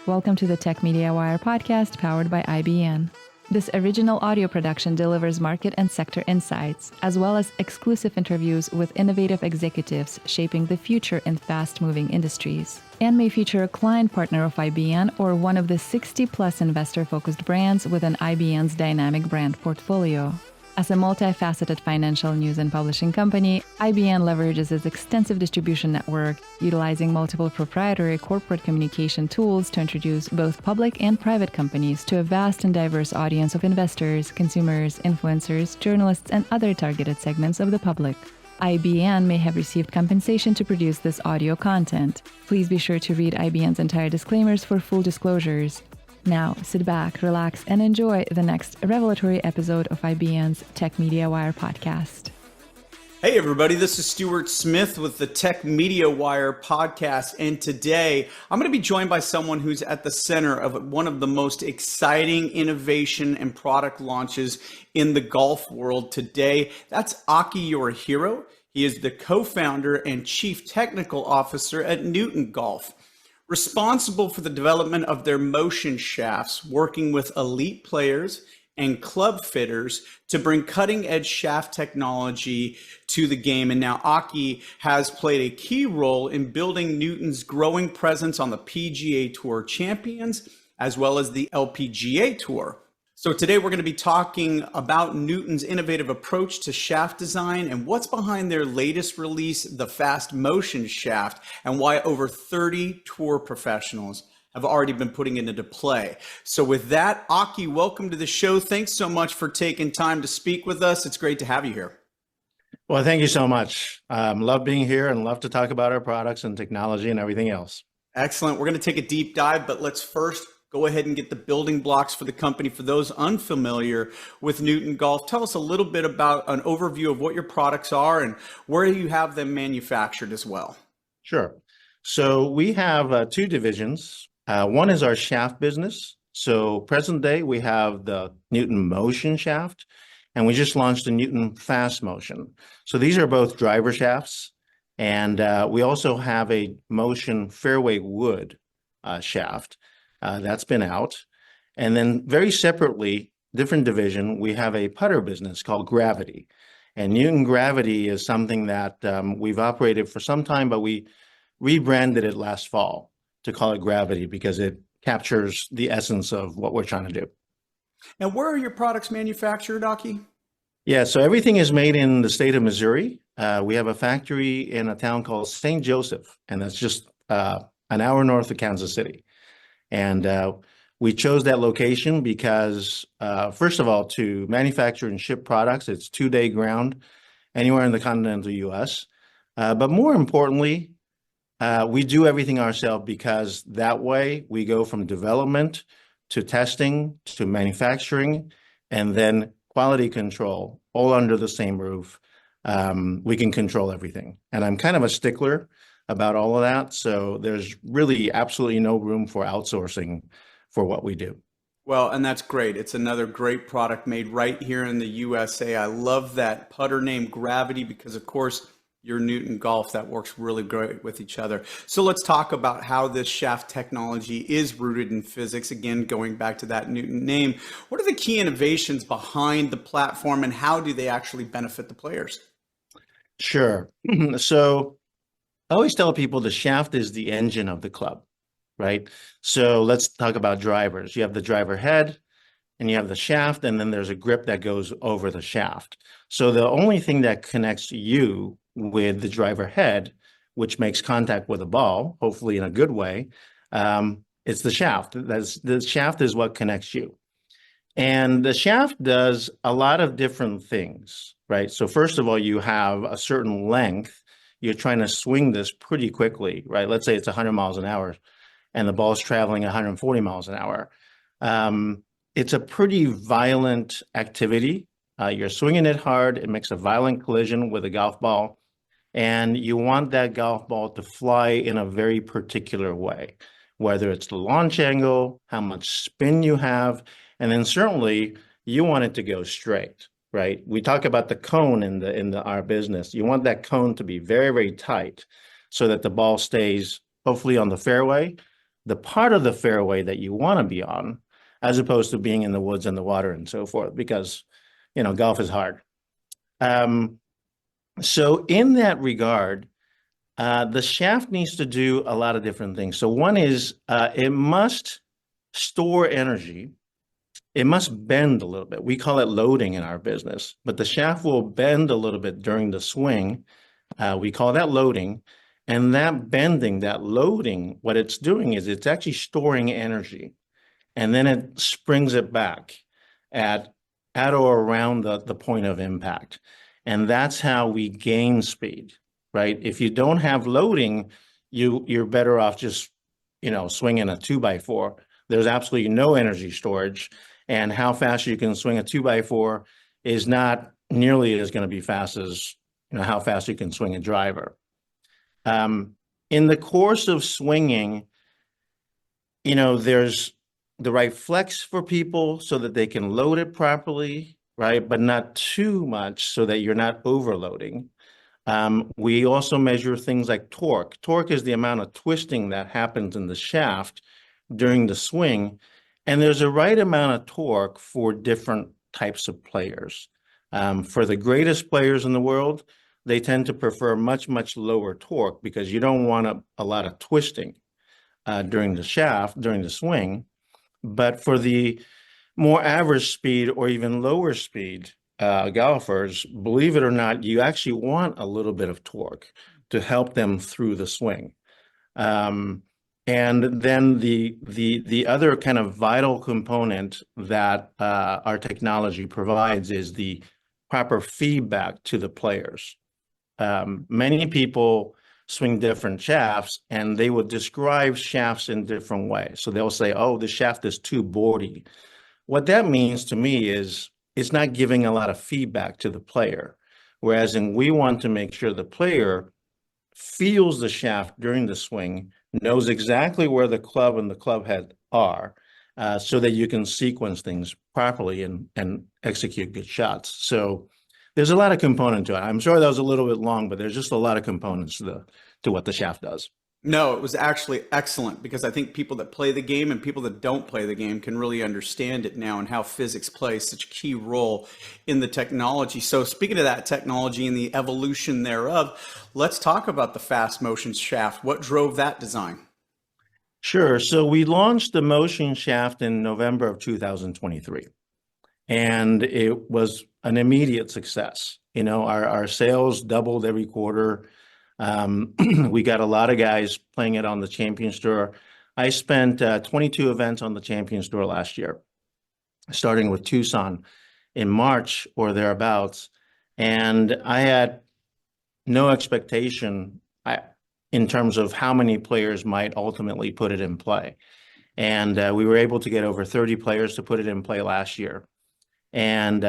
welcome to the TechMediaWire Podcast powered by IBN. This original audio production delivers market and sector insights, as well as exclusive interviews with innovative executives shaping the future in fast-moving industries, and may feature a client partner of IBN or one of the 60-plus investor-focused brands within IBN's dynamic brand portfolio. As a multifaceted financial news and publishing company, IBN leverages its extensive distribution network, utilizing multiple proprietary corporate communication tools to introduce both public and private companies to a vast and diverse audience of investors, consumers, influencers, journalists, and other targeted segments of the public. IBN may have received compensation to produce this audio content. Please be sure to read IBN's entire disclaimers for full disclosures. Now, sit back, relax, and enjoy the next revelatory episode of IBN's TechMediaWire podcast. Hey everybody, this is Stuart Smith with the TechMediaWire Podcast, and today I'm going to be joined by someone who's at the center of one of the most exciting innovation and product launches in the golf world today. That's Aki Yorihiro. He is the co-founder and chief technical officer at Newton Golf, responsible for the development of their motion shafts, working with elite players and club fitters to bring cutting-edge shaft technology to the game. And now Aki has played a key role in building Newton's growing presence on the PGA Tour Champions, as well as the LPGA Tour. So today we're going to be talking about Newton's innovative approach to shaft design and what's behind their latest release, the Fast Motion Shaft, and why over 30 tour professionals have already been putting it into play. So with that, Aki, welcome to the show. Thanks so much for taking time to speak with us. It's great to have you here. Well, thank you so much. Love being here and love to talk about our products and technology and everything else. Excellent. We're going to take a deep dive, but let's first go ahead and get the building blocks for the company. For those unfamiliar with Newton Golf, tell us a little bit about an overview of what your products are and where you have them manufactured as well. Sure. So we have two divisions. One is our shaft business. So present day, we have the Newton Motion Shaft, and we just launched the Newton Fast Motion. So these are both driver shafts. And we also have a Motion Fairway Wood shaft. That's been out. And then very separately, different division, we have a putter business called Gravity. And Newton Gravity is something that we've operated for some time, but we rebranded it last fall to call it Gravity because it captures the essence of what we're trying to do. And where are your products manufactured, Aki? Yeah, so everything is made in the state of Missouri. We have a factory in a town called St. Joseph, and that's just an hour north of Kansas City. And we chose that location because, first of all, to manufacture and ship products, it's 2-day ground anywhere in the continental U.S. But more importantly, we do everything ourselves because that way we go from development to testing to manufacturing and then quality control all under the same roof. We can control everything. And I'm kind of a stickler about all of that. So there's really absolutely no room for outsourcing for what we do. Well, and that's great. It's another great product made right here in the USA. I love that putter name Gravity because, of course, your Newton Golf, that works really great with each other. So let's talk about how this shaft technology is rooted in physics. Again, going back to that Newton name, what are the key innovations behind the platform and how do they actually benefit the players? Sure. So I always tell people the shaft is the engine of the club, right? So let's talk about drivers. You have the driver head and you have the shaft, and then there's a grip that goes over the shaft. So the only thing that connects you with the driver head, which makes contact with the ball, hopefully in a good way, it's the shaft. The shaft is what connects you. And the shaft does a lot of different things, right? So first of all, you have a certain length. You're trying to swing this pretty quickly, right? Let's say it's 100 miles an hour and the ball's traveling 140 miles an hour. It's a pretty violent activity. You're swinging it hard. It makes a violent collision with a golf ball. And you want that golf ball to fly in a very particular way, whether it's the launch angle, how much spin you have, and then certainly you want it to go straight. Right? We talk about the cone in our business. You want that cone to be very, very tight so that the ball stays hopefully on the fairway the part of the fairway that you want to be on, as opposed to being in the woods and the water and so forth, because, golf is hard. So in that regard, the shaft needs to do a lot of different things. So one is it must store energy. It must bend a little bit. We call it loading in our business, but the shaft will bend a little bit during the swing. We call that loading. And that bending, that loading, what it's doing is it's actually storing energy. And then it springs it back at or around the point of impact. And that's how we gain speed, right? If you don't have loading, you're better off just, swinging a 2x4. There's absolutely no energy storage. And how fast you can swing a 2x4 is not nearly as going to be fast as how fast you can swing a driver. In the course of swinging, there's the right flex for people so that they can load it properly, right? But not too much so that you're not overloading. We also measure things like torque. Torque is the amount of twisting that happens in the shaft during the swing. And there's a right amount of torque for different types of players. For the greatest players in the world, they tend to prefer much, much lower torque because you don't want a lot of twisting during the swing. But for the more average speed or even lower speed golfers, believe it or not, you actually want a little bit of torque to help them through the swing. And then the other kind of vital component that our technology provides is the proper feedback to the players. Many people swing different shafts, and they would describe shafts in different ways. So they'll say, oh, the shaft is too boardy. What that means to me is it's not giving a lot of feedback to the player, whereas we want to make sure the player feels the shaft during the swing, knows exactly where the club and the club head are, so that you can sequence things properly and execute good shots. So there's a lot of component to it. I'm sorry that was a little bit long, but there's just a lot of components to what the shaft does. No, it was actually excellent because I think people that play the game and people that don't play the game can really understand it now and how physics plays such a key role in the technology. So speaking of that technology and the evolution thereof, let's talk about the fast motion shaft. What drove that design? Sure. So we launched the motion shaft in November of 2023, and it was an immediate success. Our sales doubled every quarter. We got a lot of guys playing it on the Champions Tour. I spent 22 events on the Champions Tour last year, starting with Tucson in March or thereabouts. And I had no expectation in terms of how many players might ultimately put it in play. And we were able to get over 30 players to put it in play last year. And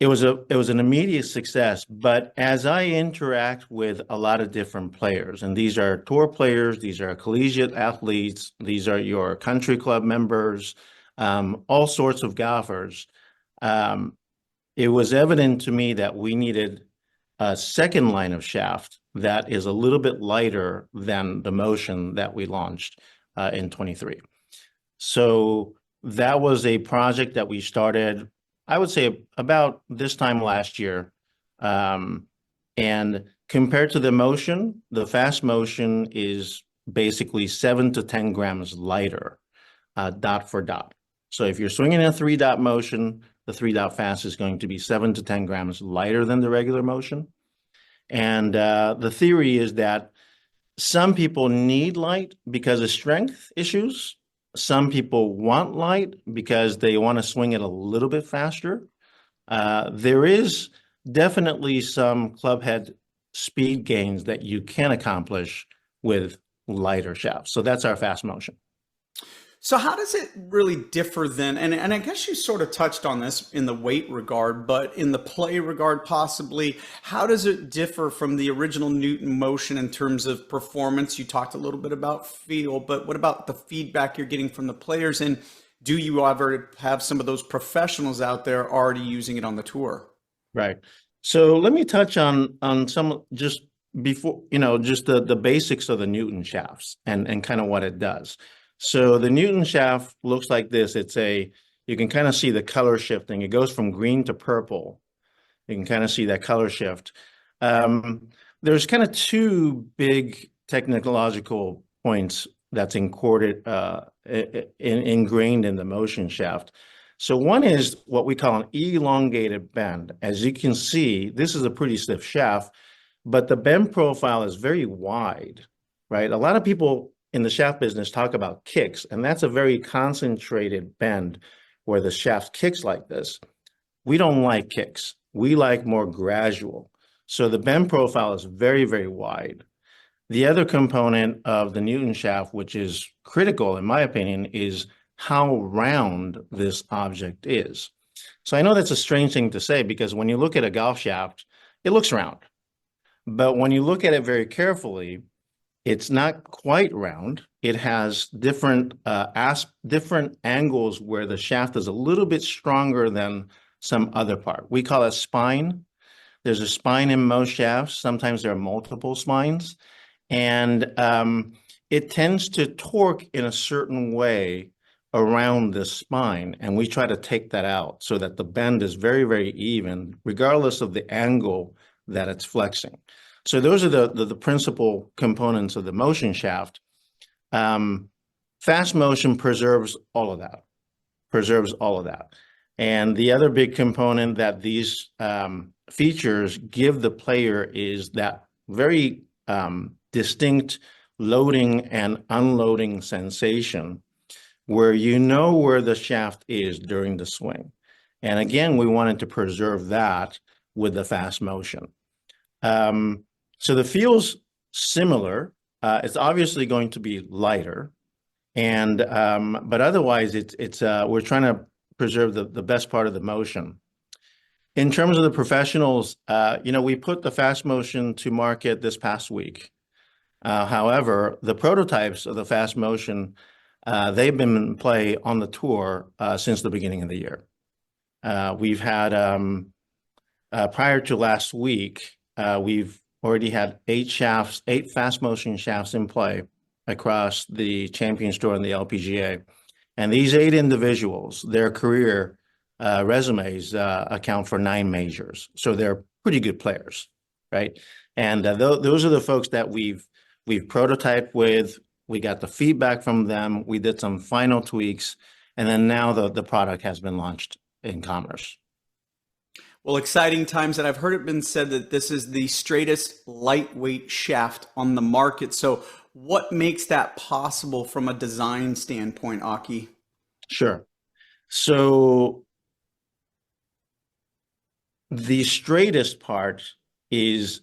it was an immediate success. But as I interact with a lot of different players, and these are tour players, these are collegiate athletes, these are your country club members, all sorts of golfers, it was evident to me that we needed a second line of shaft that is a little bit lighter than the motion that we launched in 23. So that was a project that we started, I would say, about this time last year. And compared to the motion, the fast motion is basically 7 to 10 grams lighter, dot for dot. So if you're swinging a 3-dot motion, the 3-dot fast is going to be 7 to 10 grams lighter than the regular motion. And the theory is that some people need light because of strength issues. Some people want light because they want to swing it a little bit faster. There is definitely some club head speed gains that you can accomplish with lighter shafts. So that's our fast motion. So how does it really differ then? And I guess you sort of touched on this in the weight regard, but in the play regard possibly, how does it differ from the original Newton motion in terms of performance? You talked a little bit about feel, but what about the feedback you're getting from the players? And do you ever have some of those professionals out there already using it on the tour? Right. So let me touch on some just before, just the basics of the Newton shafts and kind of what it does. So the Newton shaft looks like this. You can kind of see the color shifting. It goes from green to purple. You can kind of see that color shift. There's kind of two big technological points that's ingrained in the motion shaft. So one is what we call an elongated bend. As you can see, this is a pretty stiff shaft, but the bend profile is very wide, right? A lot of people in the shaft business talk about kicks, and that's a very concentrated bend where the shaft kicks like this. We don't like kicks. We like more gradual. So the bend profile is very, very wide. The other component of the Newton shaft, which is critical in my opinion, is how round this object is. So I know that's a strange thing to say because when you look at a golf shaft, it looks round. But when you look at it very carefully, it's not quite round. It has different angles where the shaft is a little bit stronger than some other part. We call it spine. There's a spine in most shafts. Sometimes there are multiple spines. And it tends to torque in a certain way around the spine. And we try to take that out so that the bend is very, very even, regardless of the angle that it's flexing. So those are the principal components of the motion shaft. Fast motion preserves all of that. And the other big component that these features give the player is that very distinct loading and unloading sensation where you know where the shaft is during the swing. And again, we wanted to preserve that with the fast motion. So the feel's similar. It's obviously going to be lighter, and but otherwise, we're trying to preserve the best part of the motion. In terms of the professionals, we put the fast motion to market this past week. However, the prototypes of the fast motion, they've been in play on the tour since the beginning of the year. We've had, prior to last week, we've already had 8 fast motion shafts in play across the Champions Tour and the LPGA. And these 8 individuals, their career resumes account for 9 majors. So they're pretty good players, right? And those are the folks that we've prototyped with. We got the feedback from them. We did some final tweaks. And then now the product has been launched in commerce. Well, exciting times. And I've heard it been said that this is the straightest lightweight shaft on the market. So what makes that possible from a design standpoint, Aki? Sure. So the straightest part is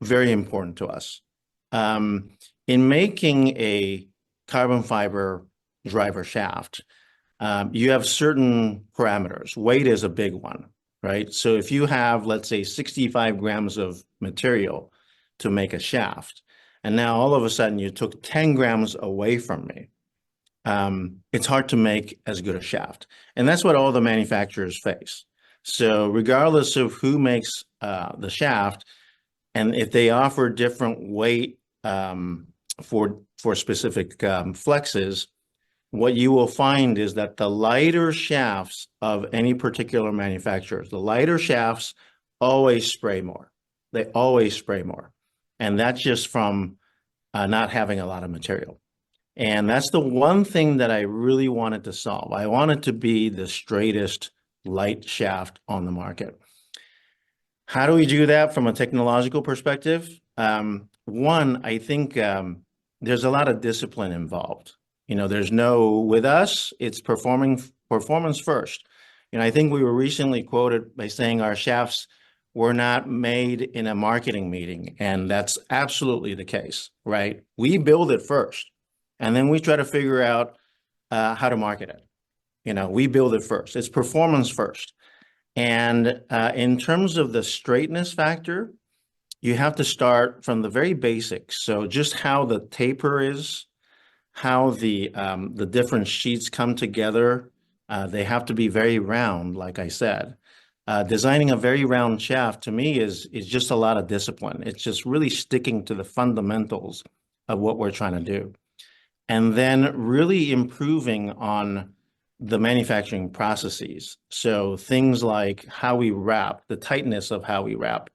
very important to us. In making a carbon fiber driver shaft, you have certain parameters. Weight is a big one, right? So if you have, let's say, 65 grams of material to make a shaft, and now all of a sudden you took 10 grams away from me, it's hard to make as good a shaft. And that's what all the manufacturers face. So regardless of who makes the shaft, and if they offer different weight for specific flexes, what you will find is that the lighter shafts of any particular manufacturers, the lighter shafts always spray more. They always spray more. And that's just from not having a lot of material. And that's the one thing that I really wanted to solve. I wanted to be the straightest light shaft on the market. How do we do that from a technological perspective? One, I think there's a lot of discipline involved. With us, it's performance first. I think we were recently quoted by saying our shafts were not made in a marketing meeting, and that's absolutely the case, right? We build it first, and then we try to figure out how to market it. We build it first. It's performance first. And in terms of the straightness factor, you have to start from the very basics. So just how the taper is, how the different sheets come together. They have to be very round, like I said. Designing a very round shaft to me is just a lot of discipline. It's just really sticking to the fundamentals of what we're trying to do. And then really improving on the manufacturing processes. So things like how we wrap, the tightness of how we wrap,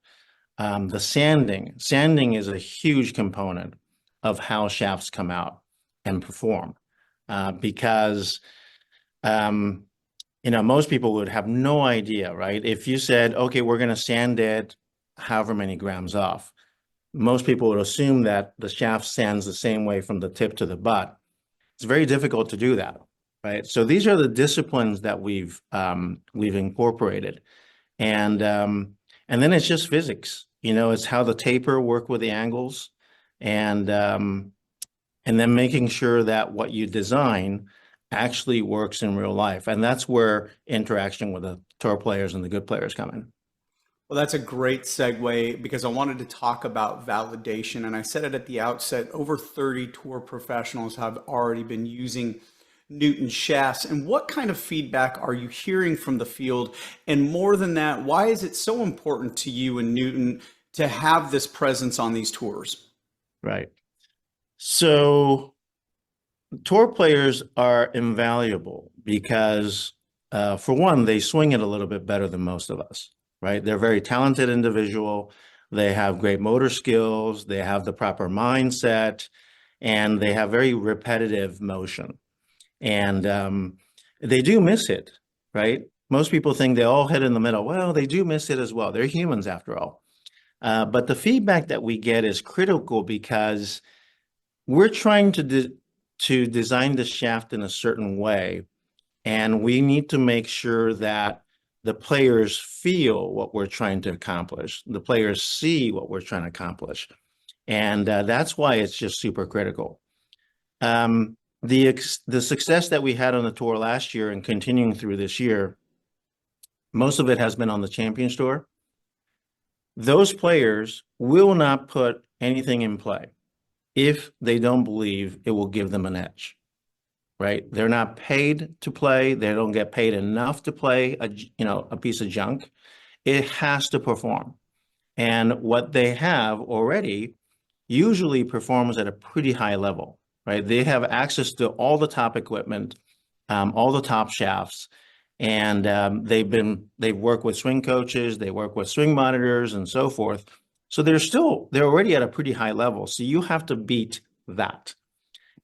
the sanding. Sanding is a huge component of how shafts come out and perform, because most people would have no idea, right? If you said, okay, we're going to sand it however many grams off, most people would assume that the shaft sands the same way from the tip to the butt. It's very difficult to do that, right? So these are the disciplines that we've incorporated, and then it's just physics. It's how the taper work with the angles, and then making sure that what you design actually works in real life, and that's where interaction with the tour players and the good players come in. Well, that's a great segue, because I wanted to talk about validation. And I said it at the outset, over 30 tour professionals have already been using Newton shafts. And what kind of feedback are you hearing from the field? And more than that, why is it so important to you and Newton to have this presence on these tours? Right. So tour players are invaluable because, for one, they swing it a little bit better than most of us. Right? They're very talented individual. They have great motor skills. They have the proper mindset, and they have very repetitive motion. And they do miss it, right? Most people think they all hit in the middle. Well, they do miss it as well. They're humans after all. But the feedback that we get is critical because we're trying to design the shaft in a certain way, and we need to make sure that the players feel what we're trying to accomplish. The players see what we're trying to accomplish. And that's why it's just super critical. The success that we had on the tour last year and continuing through this year, most of it has been on the Champions Tour. Those players will not put anything in play if they don't believe it will give them an edge. Right? They're not paid to play. They don't get paid enough to play a piece of junk. It has to perform. And what they have already usually performs at a pretty high level, right? They have access to all the top equipment, all the top shafts, and they've worked with swing coaches, they work with swing monitors and so forth. So they're already at a pretty high level. So you have to beat that.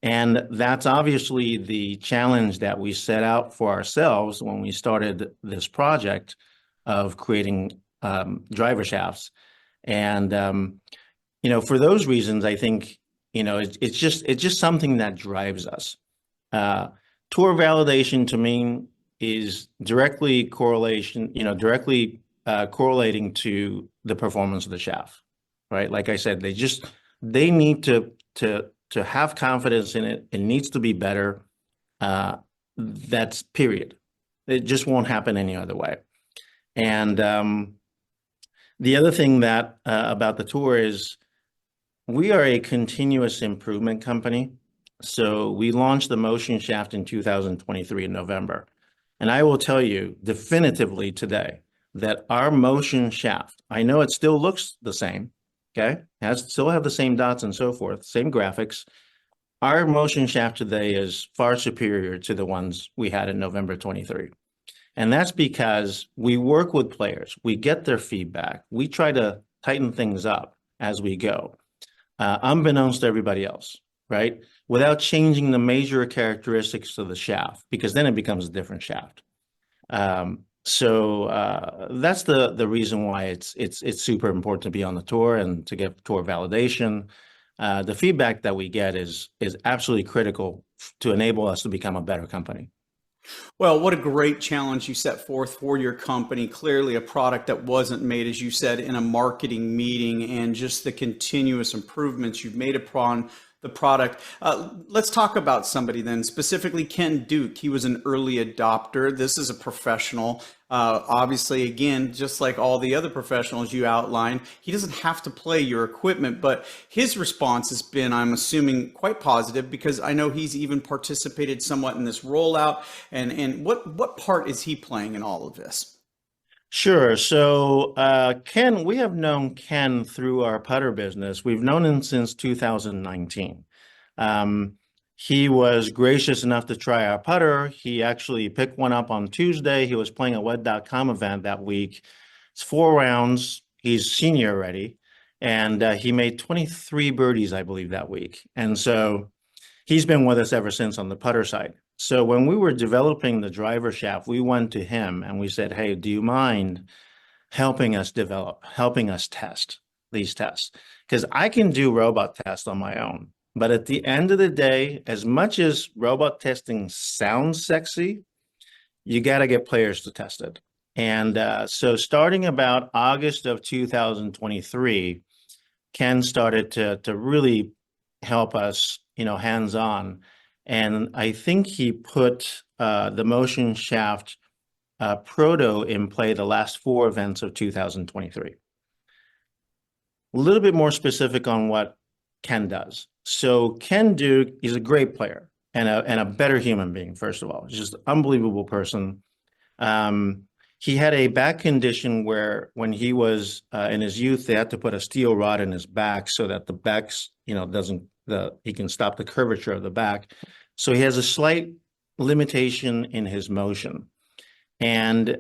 And that's obviously the challenge that we set out for ourselves when we started this project of creating driver shafts. And, for those reasons, I think, it's just something that drives us. Tour validation to me is directly correlating to the performance of the shaft, right? Like I said, they need to have confidence in it. It needs to be better. That's period. It just won't happen any other way. And the other thing that about the tour is we are a continuous improvement company. So we launched the motion shaft in 2023 in November. And I will tell you definitively today that our motion shaft, I know it still looks the same, okay? Still have the same dots and so forth, same graphics. Our motion shaft today is far superior to the ones we had in November 23. And that's because we work with players. We get their feedback. We try to tighten things up as we go, unbeknownst to everybody else, right? Without changing the major characteristics of the shaft, because then it becomes a different shaft. So that's the reason why it's super important to be on the tour and to get tour validation. The feedback that we get is absolutely critical to enable us to become a better company. Well, what a great challenge you set forth for your company. Clearly a product that wasn't made, as you said, in a marketing meeting, and just the continuous improvements you've made upon the product. Let's talk about somebody then, specifically Ken Duke. He was an early adopter. This is a professional. Obviously, again, just like all the other professionals you outlined, he doesn't have to play your equipment, but his response has been, I'm assuming, quite positive, because I know he's even participated somewhat in this rollout. And what part is he playing in all of this? Sure. So, Ken, we have known Ken through our putter business. We've known him since 2019. Um, he was gracious enough to try our putter. He actually picked one up on Tuesday. He was playing a wed.com event that week. It's 4 rounds. He's senior already. And he made 23 birdies, I believe, that week. And so he's been with us ever since on the putter side. So when we were developing the driver shaft, we went to him and we said, hey, do you mind helping us develop, helping us test these tests? Because I can do robot tests on my own. But at the end of the day, as much as robot testing sounds sexy, you got to get players to test it. And so starting about August of 2023, Ken started to really help us, hands-on. And I think he put the motion shaft proto in play the last 4 events of 2023. A little bit more specific on what Ken does. So Ken Duke is a great player and a better human being, first of all. He's just an unbelievable person. He had a back condition where when he was in his youth, they had to put a steel rod in his back so that the back's, he can stop the curvature of the back. So he has a slight limitation in his motion. And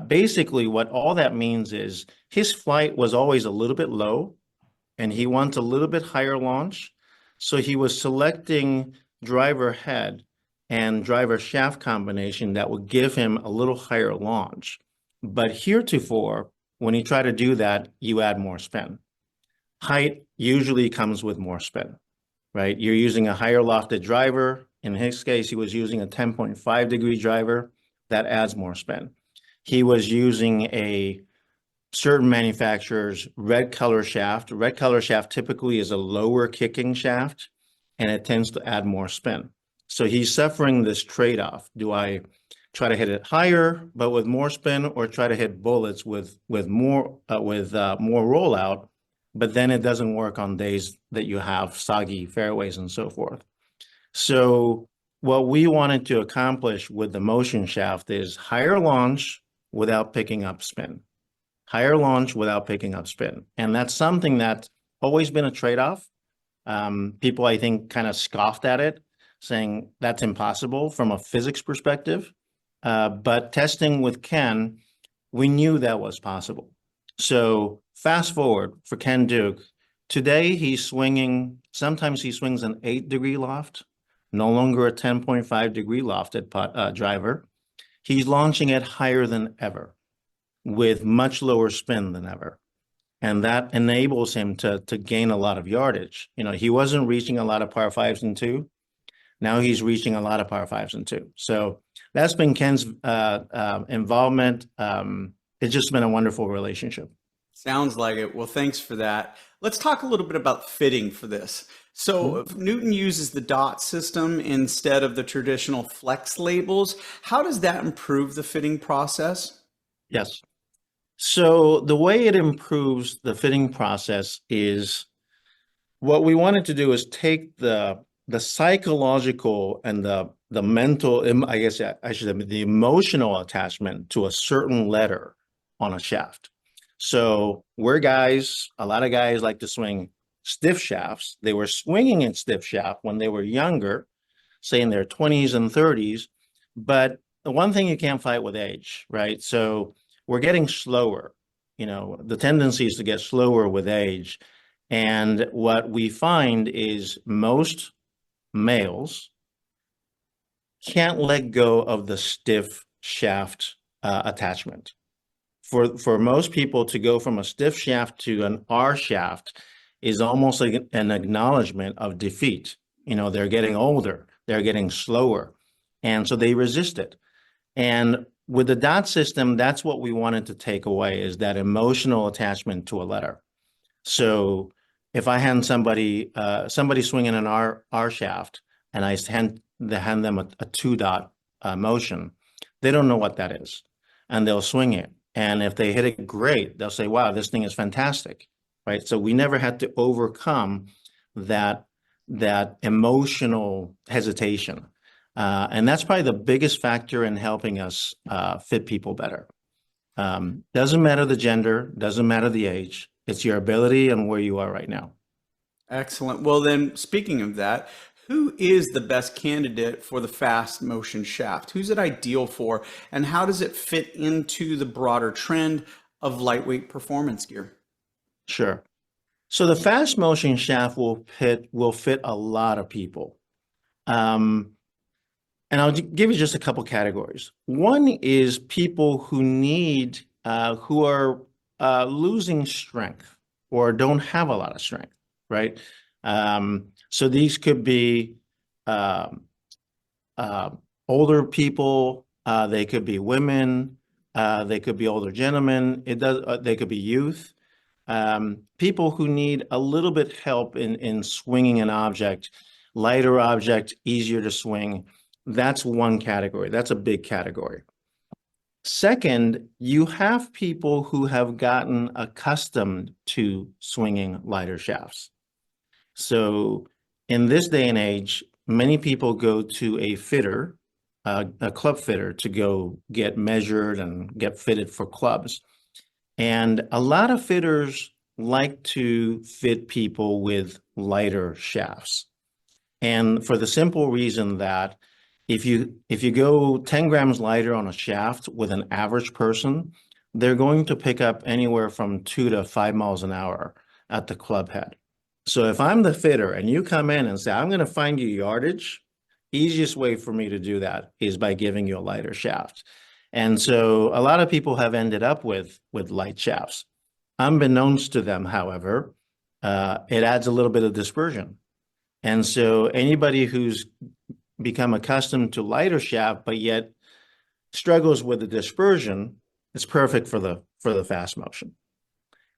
basically what all that means is his flight was always a little bit low and he wants a little bit higher launch. So he was selecting driver head and driver shaft combination that would give him a little higher launch. But heretofore, when you try to do that, you add more spin. Height usually comes with more spin, right? You're using a higher lofted driver. In his case, he was using a 10.5 degree driver. That adds more spin. He was using a certain manufacturer's red color shaft. Red color shaft typically is a lower kicking shaft, and it tends to add more spin. So he's suffering this trade-off. Do I try to hit it higher, but with more spin, or try to hit bullets with more rollout, but then it doesn't work on days that you have soggy fairways and so forth. So what we wanted to accomplish with the motion shaft is higher launch without picking up spin. Higher launch without picking up spin. And that's something that's always been a trade-off. People, I think, kind of scoffed at it, saying that's impossible from a physics perspective. But testing with Ken, we knew that was possible. So fast forward for Ken Duke. Today he's swinging, sometimes he swings an 8-degree loft, no longer a 10.5 degree lofted driver. He's launching it higher than ever with much lower spin than ever. And that enables him to gain a lot of yardage. He wasn't reaching a lot of par 5s and 2. Now he's reaching a lot of par 5s and 2. So that's been Ken's involvement. It's just been a wonderful relationship. Sounds like it. Well, thanks for that. Let's talk a little bit about fitting for this. So if Newton uses the dot system instead of the traditional flex labels, how does that improve the fitting process? Yes. So the way it improves the fitting process is what we wanted to do is take the psychological and the mental, I guess I should say, the emotional attachment to a certain letter on a shaft. So a lot of guys like to swing stiff shafts. They were swinging in stiff shaft when they were younger, say in their 20s and 30s. But the one thing you can't fight with age, right? So we're getting slower. The tendency is to get slower with age. And what we find is most males can't let go of the stiff shaft attachment. For most people to go from a stiff shaft to an R shaft is almost like an acknowledgement of defeat. They're getting older, they're getting slower, and so they resist it. And with the dot system, that's what we wanted to take away, is that emotional attachment to a letter. So if I hand somebody swinging an R shaft, and I hand them a 2-dot motion, they don't know what that is, and they'll swing it. And if they hit it great, they'll say, wow, this thing is fantastic, right? So we never had to overcome that emotional hesitation. And that's probably the biggest factor in helping us fit people better. Doesn't matter the gender, doesn't matter the age. It's your ability and where you are right now. Excellent. Well, then, speaking of that, who is the best candidate for the fast motion shaft? Who's it ideal for, and how does it fit into the broader trend of lightweight performance gear? Sure. So the fast motion shaft will fit a lot of people. And I'll give you just a couple categories. One is people who are losing strength or don't have a lot of strength, right? So these could be older people, they could be women, they could be older gentlemen, they could be youth. People who need a little bit help in swinging an object, lighter object, easier to swing. That's one category. That's a big category. Second, you have people who have gotten accustomed to swinging lighter shafts. So in this day and age, many people go to a fitter, a club fitter, to go get measured and get fitted for clubs. And a lot of fitters like to fit people with lighter shafts. And for the simple reason that if you go 10 grams lighter on a shaft with an average person, they're going to pick up anywhere from 2 to 5 miles an hour at the club head. So if I'm the fitter and you come in and say, I'm going to find you yardage, easiest way for me to do that is by giving you a lighter shaft. And so a lot of people have ended up with light shafts. Unbeknownst to them, however, it adds a little bit of dispersion. And so anybody who's become accustomed to lighter shaft, but yet struggles with the dispersion, it's perfect for the fast motion.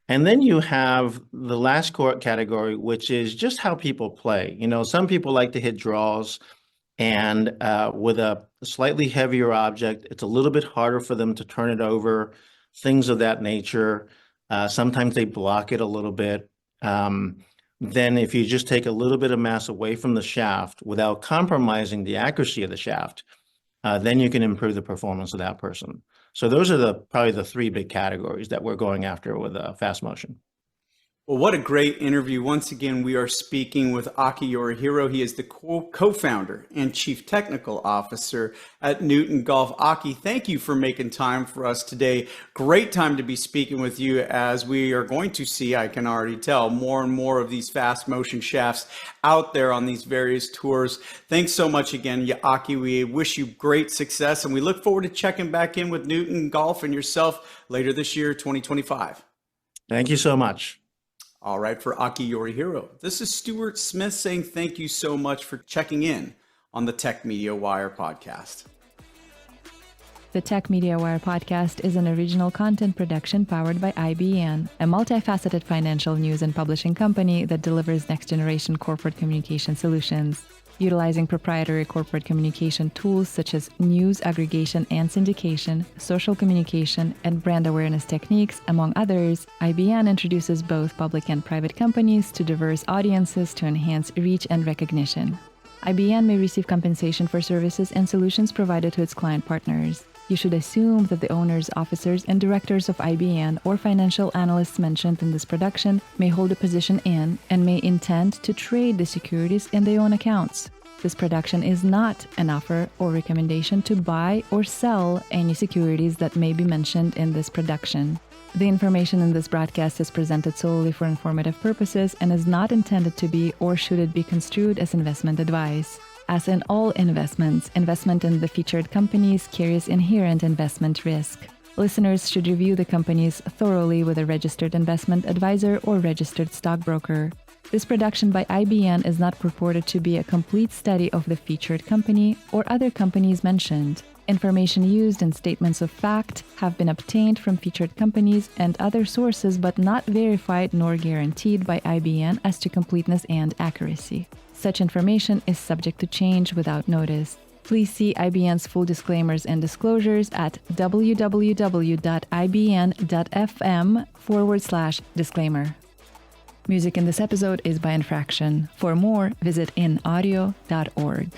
And then you have the last category, which is just how people play. You know, some people like to hit draws, and with a slightly heavier object, it's a little bit harder for them to turn it over, things of that nature. Sometimes they block it a little bit. Then if you just take a little bit of mass away from the shaft without compromising the accuracy of the shaft, then you can improve the performance of that person. So those are probably the three big categories that we're going after with fast motion. Well, what a great interview. Once again, we are speaking with Aki Yorihiro. He is the co-founder and chief technical officer at Newton Golf. Aki, thank you for making time for us today. Great time to be speaking with you, as we are going to see, I can already tell, more and more of these fast motion shafts out there on these various tours. Thanks so much again, Aki. We wish you great success, and we look forward to checking back in with Newton Golf and yourself later this year, 2025. Thank you so much. All right, for Aki Yorihiro, this is Stuart Smith saying thank you so much for checking in on the TechMediaWire podcast. The TechMediaWire podcast is an original content production powered by IBN, a multifaceted financial news and publishing company that delivers next-generation corporate communication solutions. Utilizing proprietary corporate communication tools such as news aggregation and syndication, social communication, and brand awareness techniques, among others, IBN introduces both public and private companies to diverse audiences to enhance reach and recognition. IBN may receive compensation for services and solutions provided to its client partners. You should assume that the owners, officers, and directors of IBN or financial analysts mentioned in this production may hold a position in and may intend to trade the securities in their own accounts. This production is not an offer or recommendation to buy or sell any securities that may be mentioned in this production. The information in this broadcast is presented solely for informative purposes and is not intended to be or should it be construed as investment advice. As in all investments, investment in the featured companies carries inherent investment risk. Listeners should review the companies thoroughly with a registered investment advisor or registered stockbroker. This production by IBN is not purported to be a complete study of the featured company or other companies mentioned. Information used in statements of fact have been obtained from featured companies and other sources but not verified nor guaranteed by IBN as to completeness and accuracy. Such information is subject to change without notice. Please see IBN's full disclaimers and disclosures at www.ibn.fm/disclaimer. Music in this episode is by Infraction. For more, visit inaudio.org.